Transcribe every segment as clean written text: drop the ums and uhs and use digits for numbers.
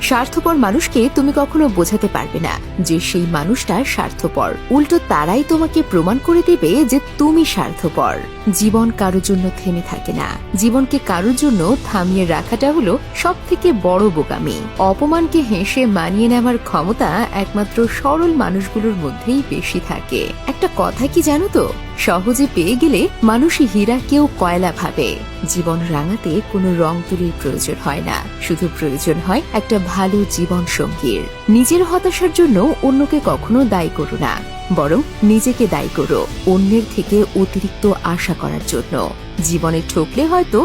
স্বার্থপর মানুষকে তুমি কখনো বোঝাতে পারবে না যে সেই মানুষটা স্বার্থপর। উল্টো তারাই তোমাকে প্রমাণ করে দেবে যে তুমি স্বার্থপর। জীবন কারোর জন্য থেমে থাকে না। জীবনকে কারোর জন্য থামিয়ে রাখাটা হলো সবথেকে বড় বোকামি। অপমানকে হেসে মানিয়ে নেওয়ার ক্ষমতা একমাত্র সরল মানুষগুলোর মধ্যেই বেশি থাকে। একটা কথা কি জানো তো, সহজে পেয়ে গেলে মানুষই হীরা কেউ কয়লা ভাবে। জীবন রাঙাতে কোনো রং তুলির প্রয়োজন হয় না, শুধু প্রয়োজন হয় একটা ভালো জীবন সঙ্গীর। নিজের হতাশার জন্য অন্যকে কখনো দায়ী করো না, বরং নিজেকে দায়ী করো অন্যের থেকে অতিরিক্ত আশা করার জন্য। জীবনে ঠকলে হয়তো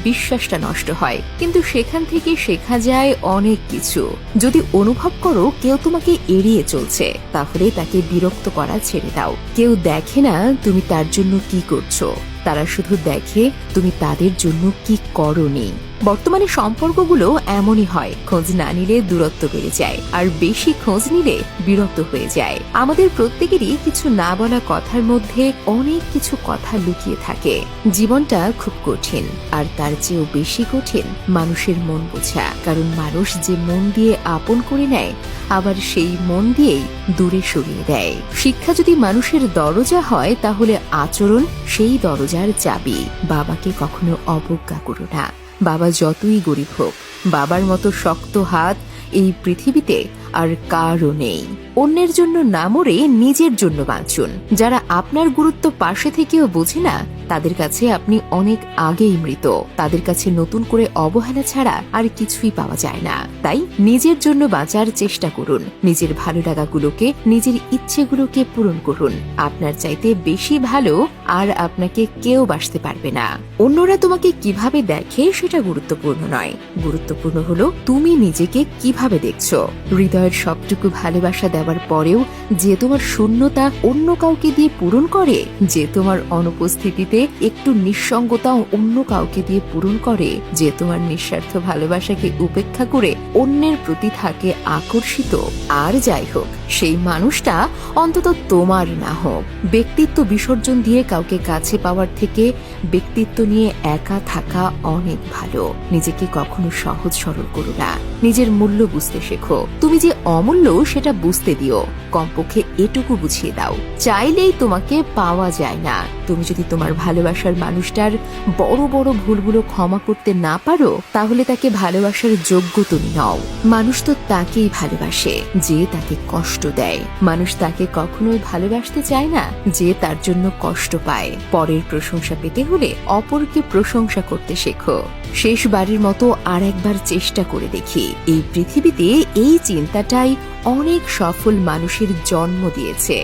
বিশ্বাসটা নষ্ট হয়, কিন্তু সেখান থেকে শেখা যায় অনেক কিছু। যদি অনুভব করো কেউ তোমাকে এড়িয়ে চলছে, তাহলে তাকে বিরক্ত করা ছেড়ে দাও। কেউ দেখে না তুমি তার জন্য কি করছো, তারা শুধু দেখে তুমি তাদের জন্য কি করোনি। বর্তমানে সম্পর্কগুলো এমনই হয়, খোঁজ না নিলে দূরত্ব বেড়ে যায়, আর বেশি খোঁজ নিলে বিরক্ত হয়ে যায়। আমাদের প্রত্যেকেরই কিছু না বলা কথার মধ্যে অনেক কিছু কথা লুকিয়ে থাকে। জীবনটা খুব কঠিন, আর তার চেয়েও বেশি কঠিন মানুষের মন বোঝা। কারণ মানুষ যে মন দিয়ে আপন করে নেয়, আবার সেই মন দিয়েই দূরে সরিয়ে দেয়। শিক্ষা যদি মানুষের দরজা হয়, তাহলে আচরণ সেই দরজার চাবি। বাবাকে কখনো অবজ্ঞা করো না। বাবা যতই গরিব হোক, বাবার মতো শক্ত হাত এই পৃথিবীতে আর কারও নেই। অন্যের জন্য না মরে নিজের জন্য বাঁচুন। যারা আপনার গুরুত্ব পাশে থেকেও বোঝে না, তাদের কাছে আপনি অনেক আগেই মৃত। তাদের কাছে নতুন করে অবহেলা ছাড়া আর কিছুই পাওয়া যায় না। তাই নিজের জন্য বাঁচার চেষ্টা করুন। নিজের ভালো লাগাগুলোকে, নিজের ইচ্ছেগুলোকে পূরণ করুন। আপনার চাইতে বেশি ভালো আর আপনাকে কেউ বাসতে পারবে না। অন্যরা তোমাকে কিভাবে দেখে সেটা গুরুত্বপূর্ণ নয়, গুরুত্বপূর্ণ হলো তুমি নিজেকে কিভাবে দেখছো। হৃদয়ের সবটুকু ভালোবাসা দেওয়ার পরেও যে তোমার শূন্যতা অন্য কাউকে দিয়ে পূরণ করে, যে তোমার অনুপস্থিতিতে একটু নিঃসঙ্গতা অন্য কাউকে দিয়ে পূরণ করে, যে তোমার নিঃস্বার্থ ভালোবাসাকে উপেক্ষা করে অন্যের প্রতি থাকে আকর্ষিত, আর যাই হোক সেই মানুষটা অন্তত তোমার না হোক। ব্যক্তিত্ব বিসর্জন দিয়ে কাউকে কাছে পাওয়ার থেকে ব্যক্তিত্ব নিয়ে একা থাকা অনেক ভালো। নিজেকে কখনো সহজ সরল করো না। নিজের মূল্য বুঝতে শেখো। তুমি যে অমূল্য সেটা বুঝতে দিও। কমপক্ষে এটুকু বুঝিয়ে দাও, চাইলেই তোমাকে পাওয়া যায় না। তুমি যদি তোমার ভালোবাসার মানুষটার বড় বড় ভুলগুলো ক্ষমা করতে না পারো, তাহলে তাকে ভালোবাসার যোগ্য তুমি নও। মানুষ তো তাকেই ভালোবাসে যে তাকে কষ্ট দেয়। মানুষ তাকে কখনোই ভালোবাসতে চায় না যে তার জন্য কষ্ট পায়। পরের প্রশংসা পেতে হলে অপরকে প্রশংসা করতে শেখো। শেষবারের মতো আর একবার চেষ্টা করে দেখি। এই পৃথিবীতে এই চিন্তাটাই অনেক সফল মানুষের জন্ম দিয়েছে।